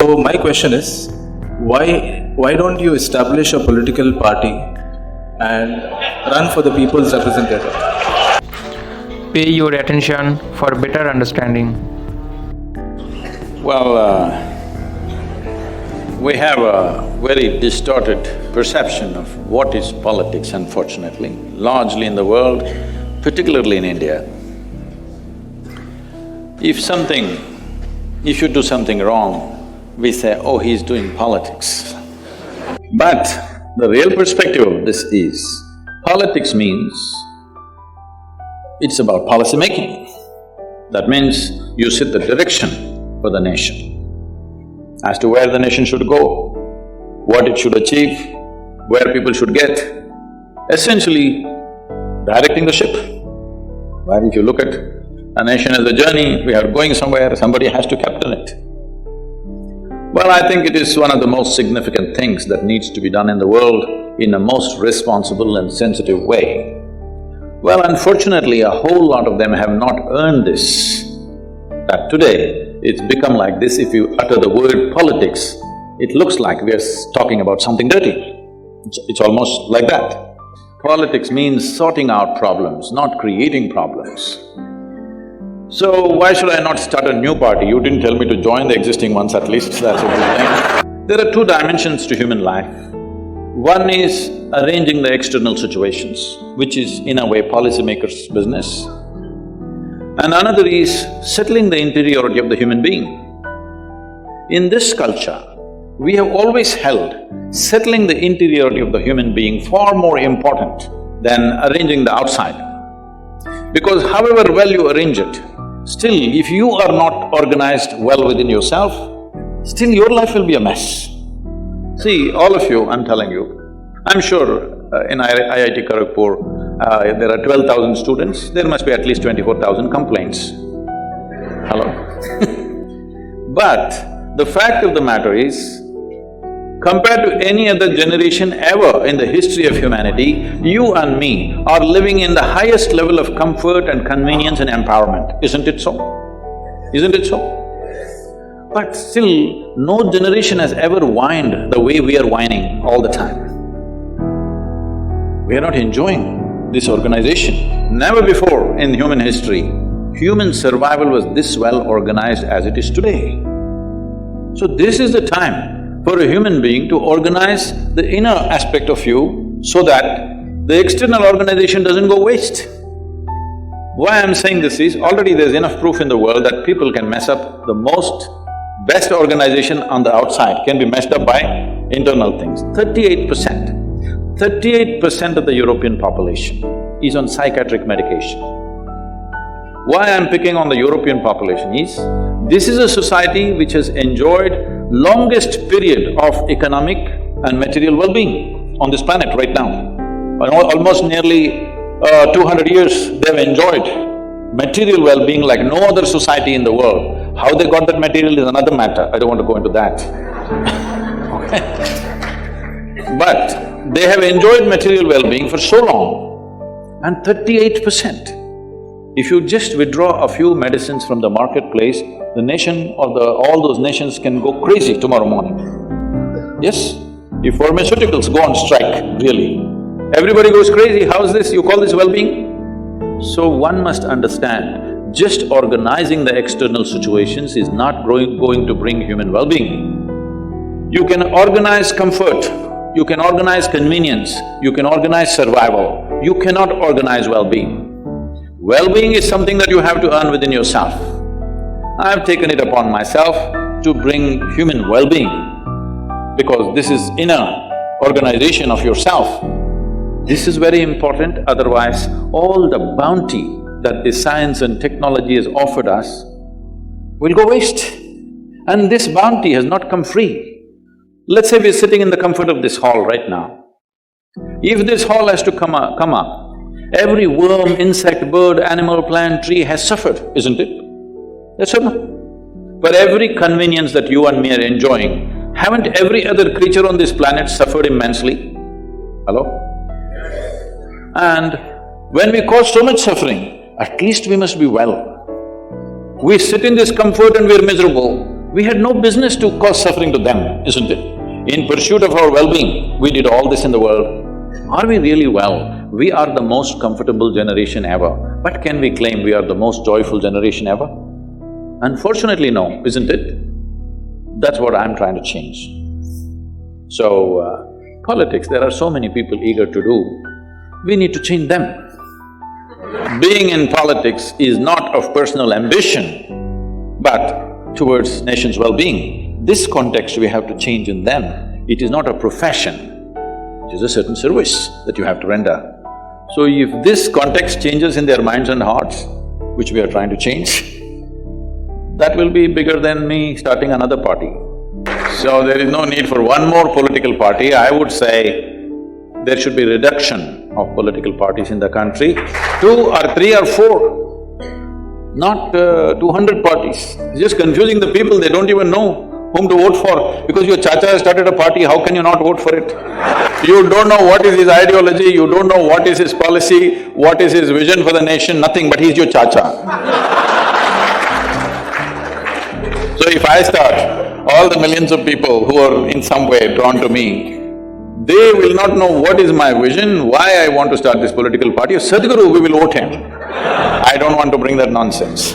So my question is, why don't you establish a political party and run for the people's representative? Pay your attention for better understanding. Well, we have a very distorted perception of what is politics, unfortunately, largely in the world, particularly in India. If you do something wrong, we say, oh, he's doing politics. But the real perspective of this is, politics means it's about policy making. That means you set the direction for the nation, as to where the nation should go, what it should achieve, where people should get, essentially directing the ship. Where if you look at a nation as a journey, we are going somewhere, somebody has to captain it. Well, I think it is one of the most significant things that needs to be done in the world in a most responsible and sensitive way. Well, unfortunately, a whole lot of them have not earned this. That today, it's become like this. If you utter the word politics, it looks like we are talking about something dirty. It's almost like that. Politics means sorting out problems, not creating problems. So why should I not start a new party? You didn't tell me to join the existing ones at least, that's a good thing. There are two dimensions to human life. One is arranging the external situations, which is in a way policymakers' business. And another is settling the interiority of the human being. In this culture, we have always held settling the interiority of the human being far more important than arranging the outside. Because however well you arrange it, still if you are not organized well within yourself, still your life will be a mess. See, all of you, I'm telling you, I'm sure in IIT Kharagpur, there are 12,000 students, there must be at least 24,000 complaints. Hello? But the fact of the matter is, compared to any other generation ever in the history of humanity, you and me are living in the highest level of comfort and convenience and empowerment, isn't it so? Isn't it so? But still, no generation has ever whined the way we are whining all the time. We are not enjoying this organization. Never before in human history, human survival was this well organized as it is today. So this is the time for a human being to organize the inner aspect of you so that the external organization doesn't go waste. Why I'm saying this is, already there's enough proof in the world that people can mess up the most best organization on the outside can be messed up by internal things. 38%. 38% of the European population is on psychiatric medication. Why I'm picking on the European population is, this is a society which has enjoyed longest period of economic and material well-being on this planet right now. Almost nearly 200 years they've enjoyed material well-being like no other society in the world. How they got that material is another matter, I don't want to go into that. But they have enjoyed material well-being for so long, and 38%. If you just withdraw a few medicines from the marketplace, the nation or all those nations can go crazy tomorrow morning. Yes, if pharmaceuticals go on strike, really, everybody goes crazy, how's this, you call this well-being? So one must understand, just organizing the external situations is not going to bring human well-being. You can organize comfort, you can organize convenience, you can organize survival, you cannot organize well-being. Well-being is something that you have to earn within yourself. I've taken it upon myself to bring human well-being, because this is inner organization of yourself. This is very important, otherwise all the bounty that the science and technology has offered us will go waste. And this bounty has not come free. Let's say we're sitting in the comfort of this hall right now. If this hall has to come up, every worm, insect, bird, animal, plant, tree has suffered, isn't it? Yes or no? For every convenience that you and me are enjoying, haven't every other creature on this planet suffered immensely? Hello? And when we cause so much suffering, at least we must be well. We sit in this comfort and we're miserable. We had no business to cause suffering to them, isn't it? In pursuit of our well-being, we did all this in the world. Are we really well? We are the most comfortable generation ever, but can we claim we are the most joyful generation ever? Unfortunately, no, isn't it? That's what I'm trying to change. So, politics, there are so many people eager to do, we need to change them. Being in politics is not of personal ambition, but towards nation's well-being. This context we have to change in them. It is not a profession, it is a certain service that you have to render. So if this context changes in their minds and hearts, which we are trying to change, that will be bigger than me starting another party. So there is no need for one more political party. I would say there should be reduction of political parties in the country, 2 or 3 or 4, not 200 parties. It's just confusing the people, they don't even know whom to vote for. Because your chacha has started a party, how can you not vote for it? You don't know what is his ideology, you don't know what is his policy, what is his vision for the nation, nothing, but he's your chacha. So if I start, all the millions of people who are in some way drawn to me, they will not know what is my vision, why I want to start this political party. Sadhguru, we will vote him. I don't want to bring that nonsense